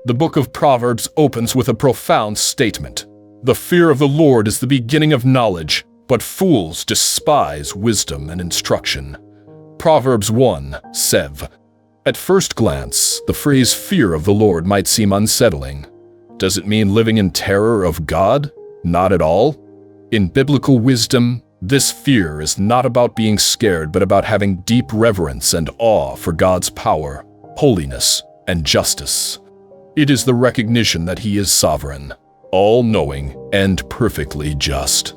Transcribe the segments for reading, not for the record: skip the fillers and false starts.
The Book of Proverbs opens with a profound statement. The fear of the Lord is the beginning of knowledge, but fools despise wisdom and instruction. Proverbs 1:7. At first glance, the phrase fear of the Lord might seem unsettling. Does it mean living in terror of God? Not at all. In biblical wisdom, this fear is not about being scared, but about having deep reverence and awe for God's power, holiness, and justice. It is the recognition that He is sovereign, all-knowing, and perfectly just.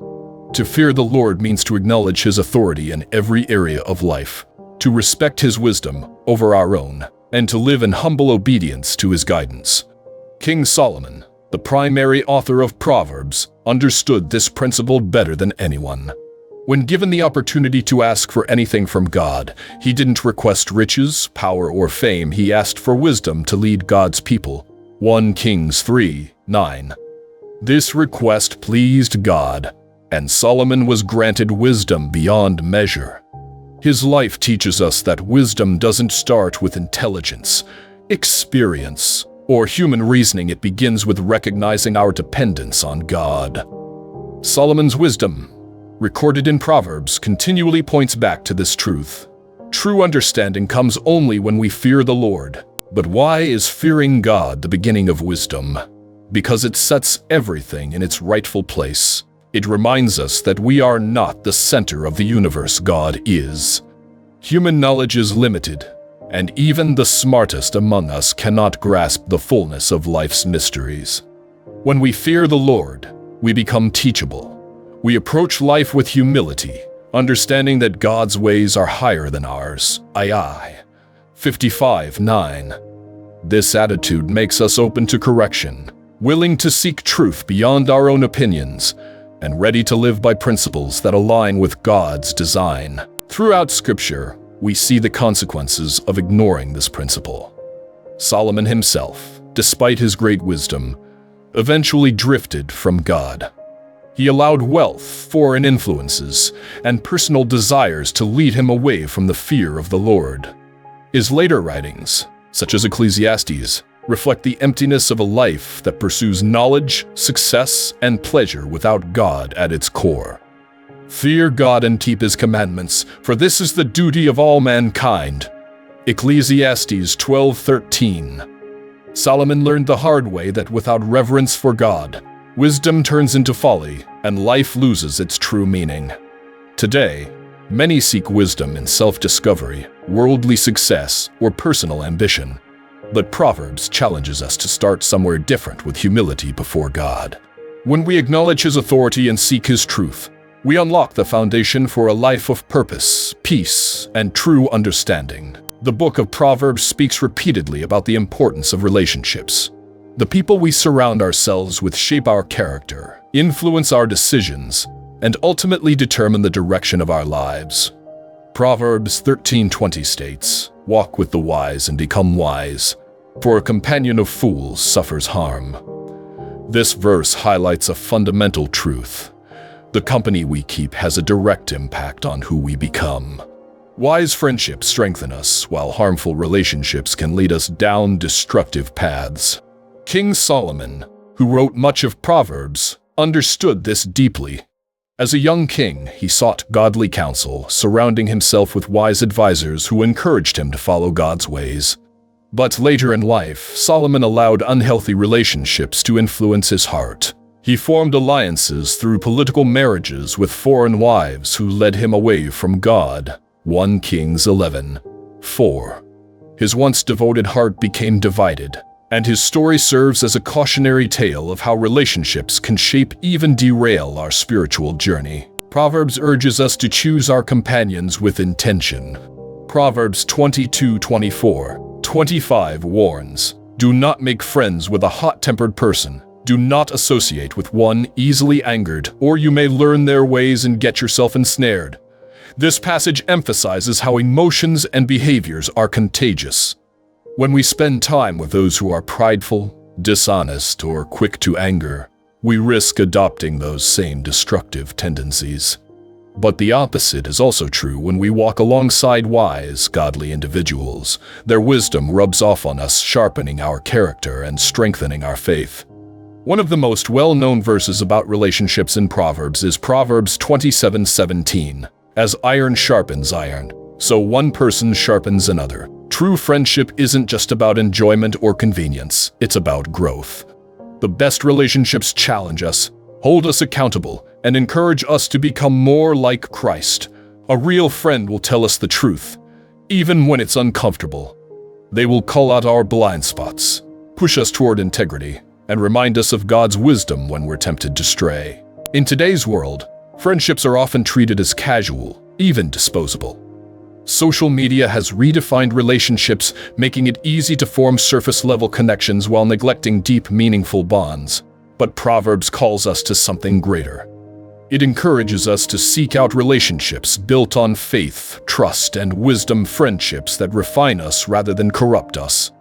To fear the Lord means to acknowledge His authority in every area of life, to respect His wisdom over our own, and to live in humble obedience to His guidance. King Solomon, the primary author of Proverbs, understood this principle better than anyone. When given the opportunity to ask for anything from God, he didn't request riches, power, or fame. He asked for wisdom to lead God's people. 1 Kings 3:9. This request pleased God, and Solomon was granted wisdom beyond measure. His life teaches us that wisdom doesn't start with intelligence, experience, or human reasoning. It begins with recognizing our dependence on God. Solomon's wisdom, recorded in Proverbs, continually points back to this truth. True understanding comes only when we fear the Lord. But why is fearing God the beginning of wisdom? Because it sets everything in its rightful place. It reminds us that we are not the center of the universe. God is. Human knowledge is limited, and even the smartest among us cannot grasp the fullness of life's mysteries. When we fear the Lord, we become teachable. We approach life with humility, understanding that God's ways are higher than ours. Isaiah 55:9. This attitude makes us open to correction, willing to seek truth beyond our own opinions, and ready to live by principles that align with God's design. Throughout Scripture, we see the consequences of ignoring this principle. Solomon himself, despite his great wisdom, eventually drifted from God. He allowed wealth, foreign influences, and personal desires to lead him away from the fear of the Lord. His later writings, such as Ecclesiastes, reflect the emptiness of a life that pursues knowledge, success, and pleasure without God at its core. Fear God and keep His commandments, for this is the duty of all mankind. Ecclesiastes 12:13. Solomon learned the hard way that without reverence for God, wisdom turns into folly, and life loses its true meaning. Today, many seek wisdom in self-discovery, worldly success, or personal ambition. But Proverbs challenges us to start somewhere different, with humility before God. When we acknowledge His authority and seek His truth, we unlock the foundation for a life of purpose, peace, and true understanding. The Book of Proverbs speaks repeatedly about the importance of relationships. The people we surround ourselves with shape our character, influence our decisions, and ultimately determine the direction of our lives. Proverbs 13:20 states, "Walk with the wise and become wise, for a companion of fools suffers harm." This verse highlights a fundamental truth. The company we keep has a direct impact on who we become. Wise friendships strengthen us, while harmful relationships can lead us down destructive paths. King Solomon, who wrote much of Proverbs, understood this deeply. As a young king, he sought godly counsel, surrounding himself with wise advisors who encouraged him to follow God's ways. But later in life, Solomon allowed unhealthy relationships to influence his heart. He formed alliances through political marriages with foreign wives who led him away from God. 1 Kings 11:4. His once devoted heart became divided, and his story serves as a cautionary tale of how relationships can shape, even derail, our spiritual journey. Proverbs urges us to choose our companions with intention. Proverbs 22:24-25 warns, "Do not make friends with a hot-tempered person. Do not associate with one easily angered, or you may learn their ways and get yourself ensnared." This passage emphasizes how emotions and behaviors are contagious. When we spend time with those who are prideful, dishonest, or quick to anger, we risk adopting those same destructive tendencies. But the opposite is also true when we walk alongside wise, godly individuals. Their wisdom rubs off on us, sharpening our character and strengthening our faith. One of the most well-known verses about relationships in Proverbs is Proverbs 27:17. As iron sharpens iron, so one person sharpens another. True friendship isn't just about enjoyment or convenience, it's about growth. The best relationships challenge us, hold us accountable, and encourage us to become more like Christ. A real friend will tell us the truth, even when it's uncomfortable. They will call out our blind spots, push us toward integrity, and remind us of God's wisdom when we're tempted to stray. In today's world, friendships are often treated as casual, even disposable. Social media has redefined relationships, making it easy to form surface-level connections while neglecting deep, meaningful bonds. But Proverbs calls us to something greater. It encourages us to seek out relationships built on faith, trust, and wisdom, friendships that refine us rather than corrupt us.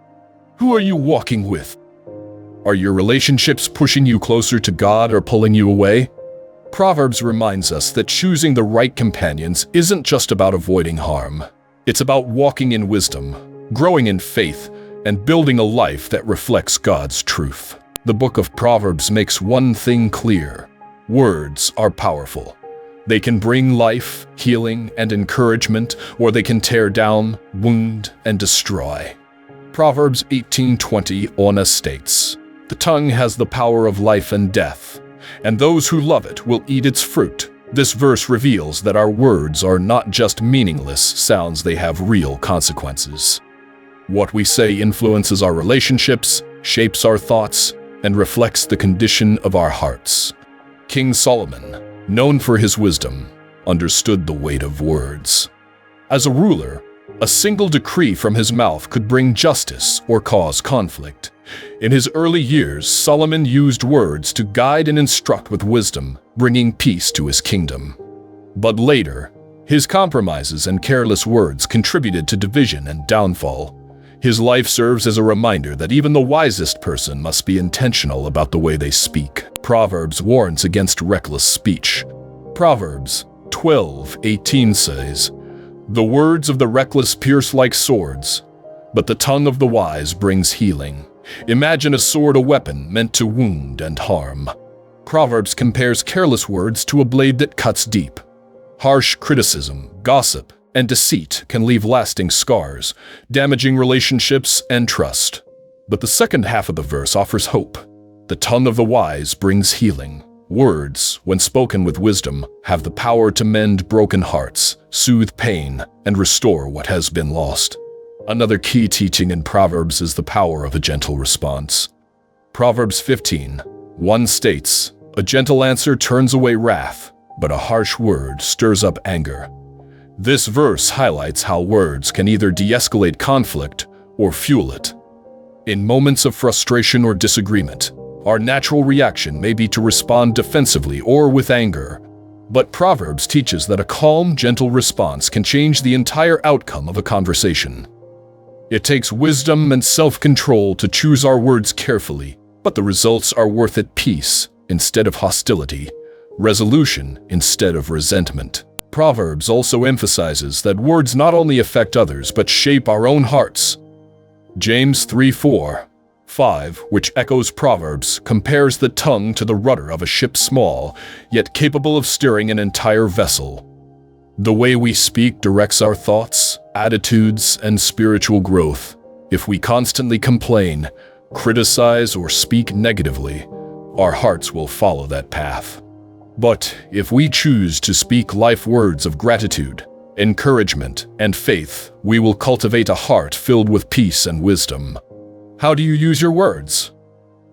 Who are you walking with? Are your relationships pushing you closer to God or pulling you away? Proverbs reminds us that choosing the right companions isn't just about avoiding harm. It's about walking in wisdom, growing in faith, and building a life that reflects God's truth. The Book of Proverbs makes one thing clear. Words are powerful. They can bring life, healing, and encouragement, or they can tear down, wound, and destroy. Proverbs 18:20 states, "The tongue has the power of life and death, and those who love it will eat its fruit." This verse reveals that our words are not just meaningless sounds, they have real consequences. What we say influences our relationships, shapes our thoughts, and reflects the condition of our hearts. King Solomon, known for his wisdom, understood the weight of words. As a ruler, a single decree from his mouth could bring justice or cause conflict. In his early years, Solomon used words to guide and instruct with wisdom, bringing peace to his kingdom. But later, his compromises and careless words contributed to division and downfall. His life serves as a reminder that even the wisest person must be intentional about the way they speak. Proverbs warns against reckless speech. Proverbs 12:18 says, "The words of the reckless pierce like swords, but the tongue of the wise brings healing." Imagine a sword, a weapon meant to wound and harm. Proverbs compares careless words to a blade that cuts deep. Harsh criticism, gossip, and deceit can leave lasting scars, damaging relationships and trust. But the second half of the verse offers hope. The tongue of the wise brings healing. Words, when spoken with wisdom, have the power to mend broken hearts, soothe pain, and restore what has been lost. Another key teaching in Proverbs is the power of a gentle response. Proverbs 15:1 states, "A gentle answer turns away wrath, but a harsh word stirs up anger." This verse highlights how words can either de-escalate conflict or fuel it. In moments of frustration or disagreement, our natural reaction may be to respond defensively or with anger. But Proverbs teaches that a calm, gentle response can change the entire outcome of a conversation. It takes wisdom and self-control to choose our words carefully, but the results are worth it: peace instead of hostility, resolution instead of resentment. Proverbs also emphasizes that words not only affect others but shape our own hearts. James 3:4-5, which echoes Proverbs, compares the tongue to the rudder of a ship, small, yet capable of steering an entire vessel. The way we speak directs our thoughts, attitudes, and spiritual growth. If we constantly complain, criticize, or speak negatively, our hearts will follow that path. But if we choose to speak life words of gratitude, encouragement, and faith, we will cultivate a heart filled with peace and wisdom. How do you use your words?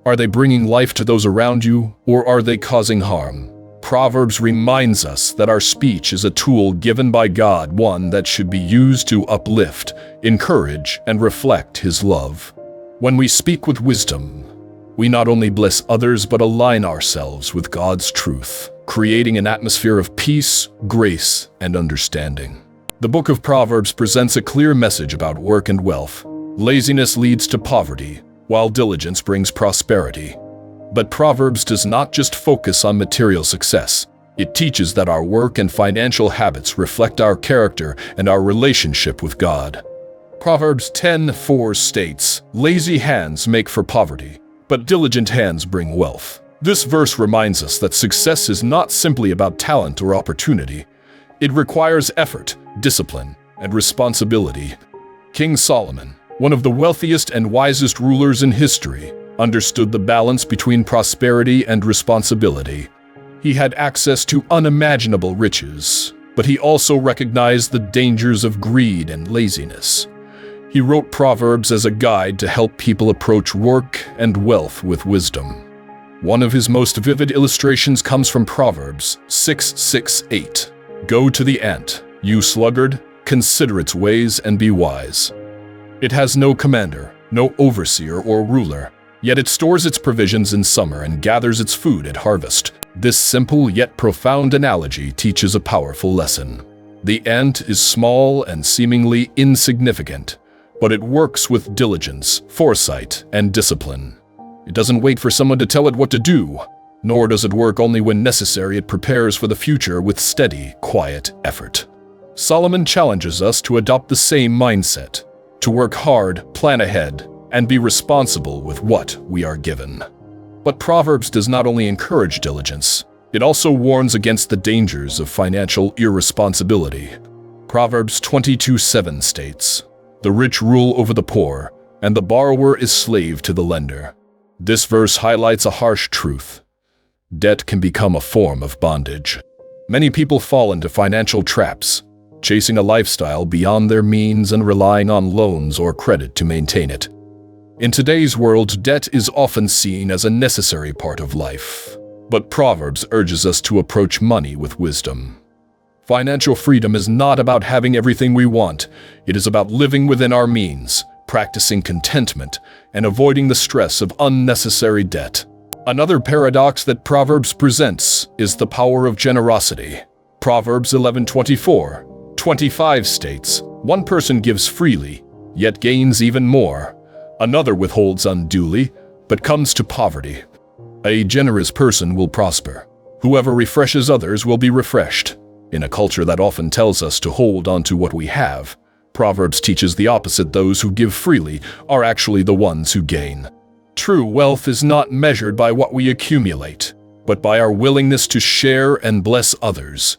Are they bringing life to those around you, or are they causing harm? Proverbs reminds us that our speech is a tool given by God, one that should be used to uplift, encourage, and reflect His love. When we speak with wisdom, we not only bless others but align ourselves with God's truth, creating an atmosphere of peace, grace, and understanding. The Book of Proverbs presents a clear message about work and wealth. Laziness leads to poverty, while diligence brings prosperity. But Proverbs does not just focus on material success. It teaches that our work and financial habits reflect our character and our relationship with God. Proverbs 10:4 states, "Lazy hands make for poverty, but diligent hands bring wealth." This verse reminds us that success is not simply about talent or opportunity. It requires effort, discipline, and responsibility. King Solomon, one of the wealthiest and wisest rulers in history, understood the balance between prosperity and responsibility. He had access to unimaginable riches, but he also recognized the dangers of greed and laziness. He wrote Proverbs as a guide to help people approach work and wealth with wisdom. One of his most vivid illustrations comes from Proverbs 6:6-8. "Go to the ant, you sluggard, consider its ways and be wise. It has no commander, no overseer or ruler, yet it stores its provisions in summer and gathers its food at harvest." This simple yet profound analogy teaches a powerful lesson. The ant is small and seemingly insignificant, but it works with diligence, foresight, and discipline. It doesn't wait for someone to tell it what to do, nor does it work only when necessary. It prepares for the future with steady, quiet effort. Solomon challenges us to adopt the same mindset, to work hard, plan ahead, and be responsible with what we are given. But Proverbs does not only encourage diligence, it also warns against the dangers of financial irresponsibility. Proverbs 22:7 states, "The rich rule over the poor, and the borrower is slave to the lender." This verse highlights a harsh truth. Debt can become a form of bondage. Many people fall into financial traps, chasing a lifestyle beyond their means and relying on loans or credit to maintain it. In today's world, debt is often seen as a necessary part of life, but Proverbs urges us to approach money with wisdom. Financial freedom is not about having everything we want. It is about living within our means, practicing contentment, and avoiding the stress of unnecessary debt. Another paradox that Proverbs presents is the power of generosity. Proverbs 11:24-25 states, "One person gives freely, yet gains even more. Another withholds unduly, but comes to poverty." A generous person will prosper. Whoever refreshes others will be refreshed. In a culture that often tells us to hold on to what we have, Proverbs teaches the opposite. Those who give freely are actually the ones who gain. True wealth is not measured by what we accumulate, but by our willingness to share and bless others.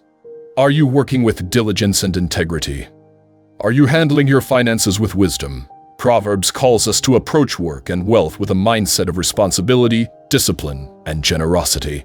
Are you working with diligence and integrity? Are you handling your finances with wisdom? Proverbs calls us to approach work and wealth with a mindset of responsibility, discipline, and generosity.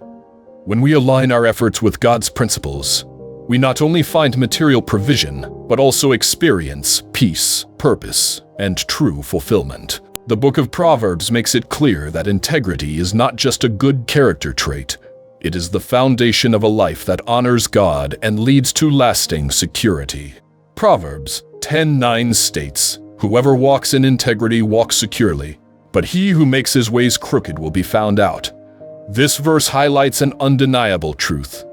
When we align our efforts with God's principles, we not only find material provision, but also experience peace, purpose, and true fulfillment. The Book of Proverbs makes it clear that integrity is not just a good character trait. It is the foundation of a life that honors God and leads to lasting security. Proverbs 10:9 states, "Whoever walks in integrity walks securely, but he who makes his ways crooked will be found out." This verse highlights an undeniable truth.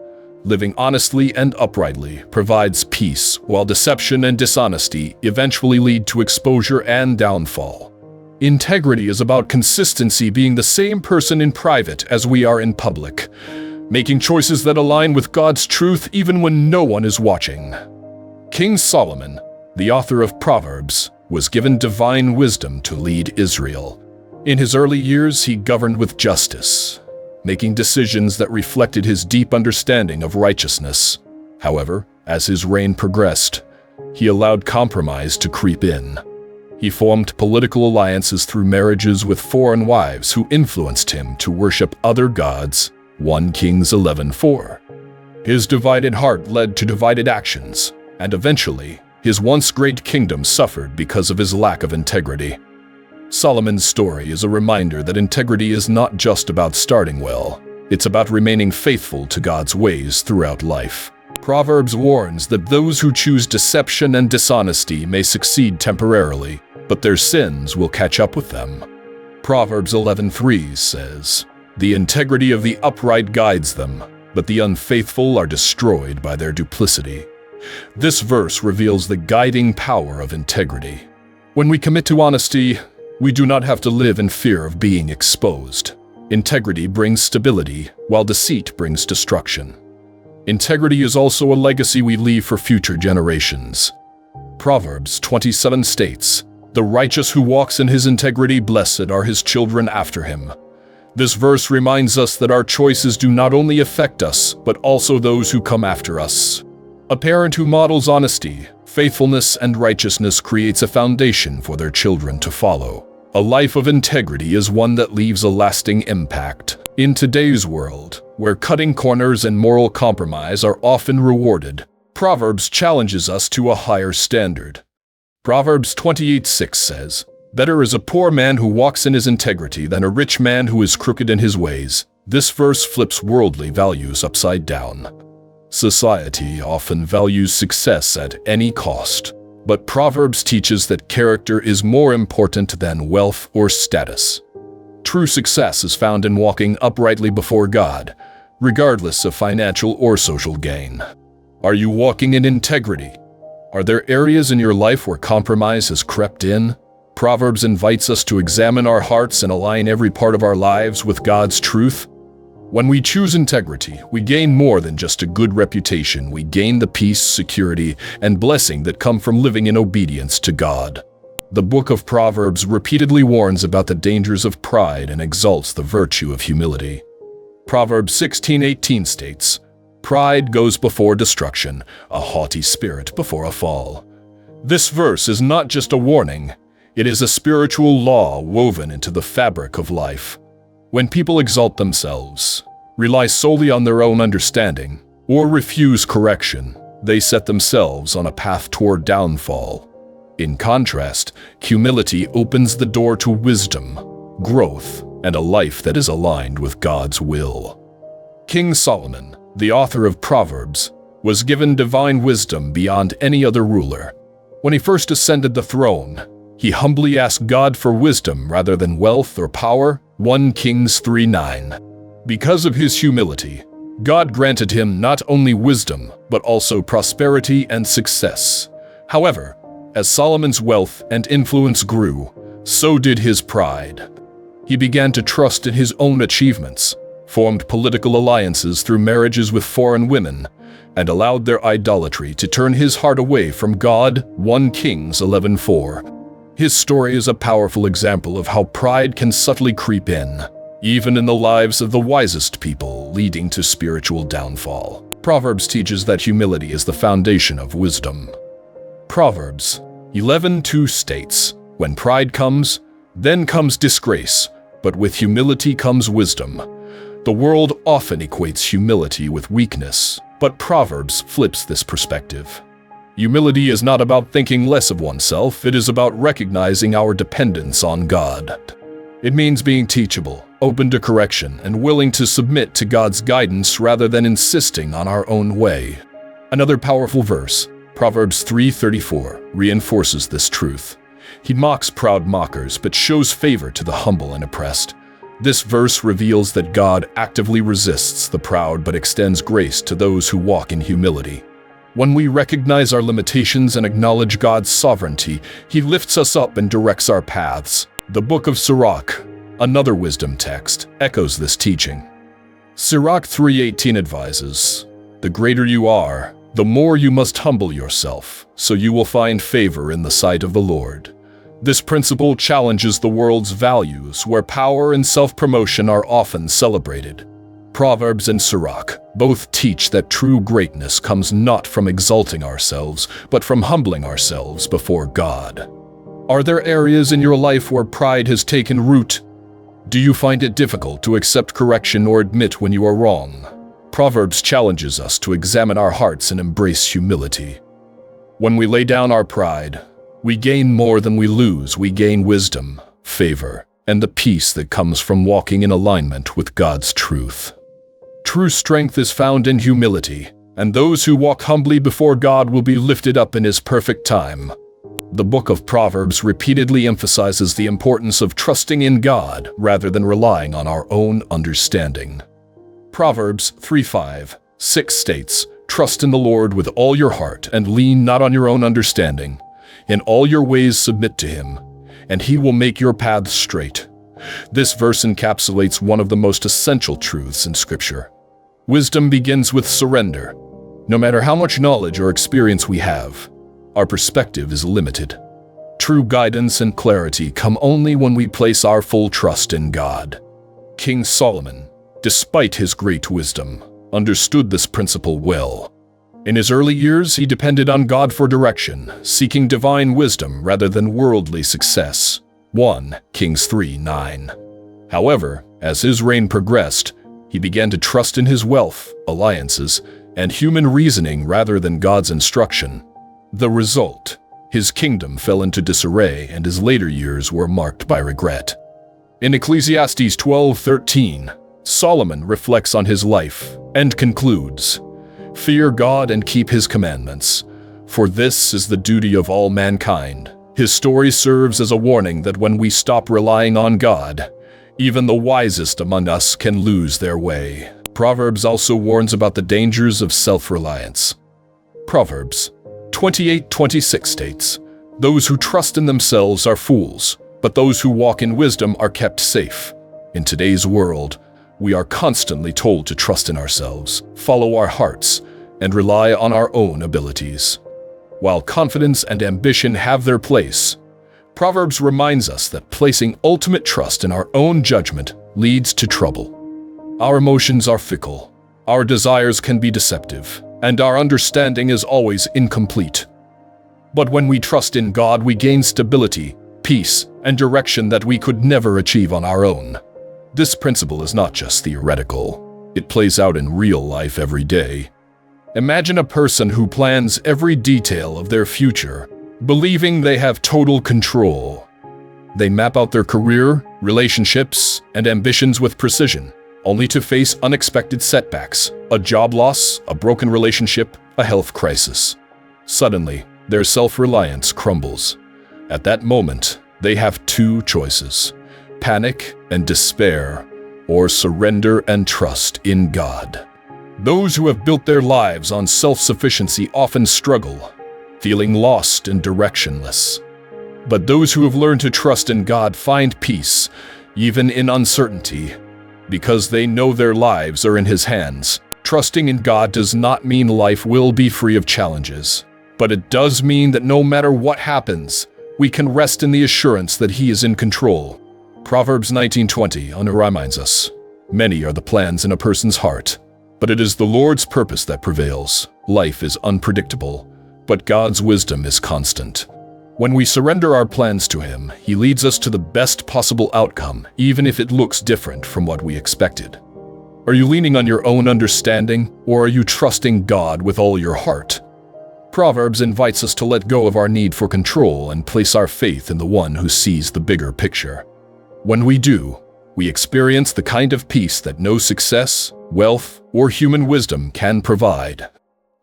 Living honestly and uprightly provides peace, while deception and dishonesty eventually lead to exposure and downfall. Integrity is about consistency, being the same person in private as we are in public, making choices that align with God's truth even when no one is watching. King Solomon, the author of Proverbs, was given divine wisdom to lead Israel. In his early years, he governed with justice, making decisions that reflected his deep understanding of righteousness. However, as his reign progressed, he allowed compromise to creep in. He formed political alliances through marriages with foreign wives who influenced him to worship other gods. 1 Kings 11:4. His divided heart led to divided actions, and eventually, his once great kingdom suffered because of his lack of integrity. Solomon's story is a reminder that integrity is not just about starting well. It's about remaining faithful to God's ways throughout life. Proverbs warns that those who choose deception and dishonesty may succeed temporarily, but their sins will catch up with them. Proverbs 11:3 says, "The integrity of the upright guides them, but the unfaithful are destroyed by their duplicity." This verse reveals the guiding power of integrity. When we commit to honesty, we do not have to live in fear of being exposed. Integrity brings stability, while deceit brings destruction. Integrity is also a legacy we leave for future generations. Proverbs 27 states, "The righteous who walks in his integrity, blessed are his children after him." This verse reminds us that our choices do not only affect us, but also those who come after us. A parent who models honesty, faithfulness, and righteousness creates a foundation for their children to follow. A life of integrity is one that leaves a lasting impact. In today's world, where cutting corners and moral compromise are often rewarded, Proverbs challenges us to a higher standard. Proverbs 28:6 says, "Better is a poor man who walks in his integrity than a rich man who is crooked in his ways." This verse flips worldly values upside down. Society often values success at any cost, but Proverbs teaches that character is more important than wealth or status. True success is found in walking uprightly before God, regardless of financial or social gain. Are you walking in integrity? Are there areas in your life where compromise has crept in? Proverbs invites us to examine our hearts and align every part of our lives with God's truth. When we choose integrity, we gain more than just a good reputation. We gain the peace, security, and blessing that come from living in obedience to God. The Book of Proverbs repeatedly warns about the dangers of pride and exalts the virtue of humility. Proverbs 16:18 states, "Pride goes before destruction, a haughty spirit before a fall." This verse is not just a warning, it is a spiritual law woven into the fabric of life. When people exalt themselves, rely solely on their own understanding, or refuse correction, they set themselves on a path toward downfall. In contrast, humility opens the door to wisdom, growth, and a life that is aligned with God's will. King Solomon, the author of Proverbs, was given divine wisdom beyond any other ruler. When he first ascended the throne, he humbly asked God for wisdom rather than wealth or power, 1 Kings 3:9. Because of his humility, God granted him not only wisdom, but also prosperity and success. However, as Solomon's wealth and influence grew, so did his pride. He began to trust in his own achievements, formed political alliances through marriages with foreign women, and allowed their idolatry to turn his heart away from God, 1 Kings 11:4. His story is a powerful example of how pride can subtly creep in, even in the lives of the wisest people, leading to spiritual downfall. Proverbs teaches that humility is the foundation of wisdom. Proverbs 11:2 states, "When pride comes, then comes disgrace, but with humility comes wisdom." The world often equates humility with weakness, but Proverbs flips this perspective. Humility is not about thinking less of oneself, it is about recognizing our dependence on God. It means being teachable, open to correction, and willing to submit to God's guidance rather than insisting on our own way. Another powerful verse, Proverbs 3:34, reinforces this truth. He mocks proud mockers but shows favor to the humble and oppressed. This verse reveals that God actively resists the proud but extends grace to those who walk in humility. When we recognize our limitations and acknowledge God's sovereignty, He lifts us up and directs our paths. The Book of Sirach, another wisdom text, echoes this teaching. Sirach 3:18 advises, "The greater you are, the more you must humble yourself, so you will find favor in the sight of the Lord." This principle challenges the world's values, where power and self-promotion are often celebrated. Proverbs and Sirach both teach that true greatness comes not from exalting ourselves, but from humbling ourselves before God. Are there areas in your life where pride has taken root? Do you find it difficult to accept correction or admit when you are wrong? Proverbs challenges us to examine our hearts and embrace humility. When we lay down our pride, we gain more than we lose. We gain wisdom, favor, and the peace that comes from walking in alignment with God's truth. True strength is found in humility, and those who walk humbly before God will be lifted up in His perfect time. The Book of Proverbs repeatedly emphasizes the importance of trusting in God rather than relying on our own understanding. Proverbs 3:5-6 states, "Trust in the Lord with all your heart and lean not on your own understanding. In all your ways submit to Him, and He will make your paths straight." This verse encapsulates one of the most essential truths in Scripture. Wisdom begins with surrender. No matter how much knowledge or experience we have, our perspective is limited. True guidance and clarity come only when we place our full trust in God. King Solomon, despite his great wisdom, understood this principle well. In his early years, he depended on God for direction, seeking divine wisdom rather than worldly success. 1 Kings 3:9. However, as his reign progressed, he began to trust in his wealth, alliances, and human reasoning rather than God's instruction. The result: his kingdom fell into disarray and his later years were marked by regret. In Ecclesiastes 12:13, Solomon reflects on his life and concludes, "Fear God and keep his commandments, for this is the duty of all mankind." His story serves as a warning that when we stop relying on God, even the wisest among us can lose their way. Proverbs also warns about the dangers of self-reliance. Proverbs 28:26 states, "Those who trust in themselves are fools, but those who walk in wisdom are kept safe." In today's world, we are constantly told to trust in ourselves, follow our hearts, and rely on our own abilities. While confidence and ambition have their place, Proverbs reminds us that placing ultimate trust in our own judgment leads to trouble. Our emotions are fickle, our desires can be deceptive, and our understanding is always incomplete. But when we trust in God, we gain stability, peace, and direction that we could never achieve on our own. This principle is not just theoretical. It plays out in real life every day. Imagine a person who plans every detail of their future, believing they have total control. They map out their career, relationships, and ambitions with precision, only to face unexpected setbacks, a job loss, a broken relationship, a health crisis. Suddenly, their self-reliance crumbles. At that moment, they have two choices: panic and despair, or surrender and trust in God. Those who have built their lives on self-sufficiency often struggle, feeling lost and directionless. But those who have learned to trust in God find peace, even in uncertainty, because they know their lives are in His hands. Trusting in God does not mean life will be free of challenges, but it does mean that no matter what happens, we can rest in the assurance that He is in control. Proverbs 19:20 reminds us, "Many are the plans in a person's heart, but it is the Lord's purpose that prevails." Life is unpredictable, but God's wisdom is constant. When we surrender our plans to Him, He leads us to the best possible outcome, even if it looks different from what we expected. Are you leaning on your own understanding, or are you trusting God with all your heart? Proverbs invites us to let go of our need for control and place our faith in the One who sees the bigger picture. When we do, we experience the kind of peace that no success, wealth, or human wisdom can provide.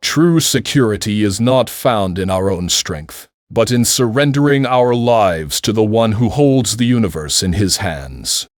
True security is not found in our own strength, but in surrendering our lives to the One who holds the universe in His hands.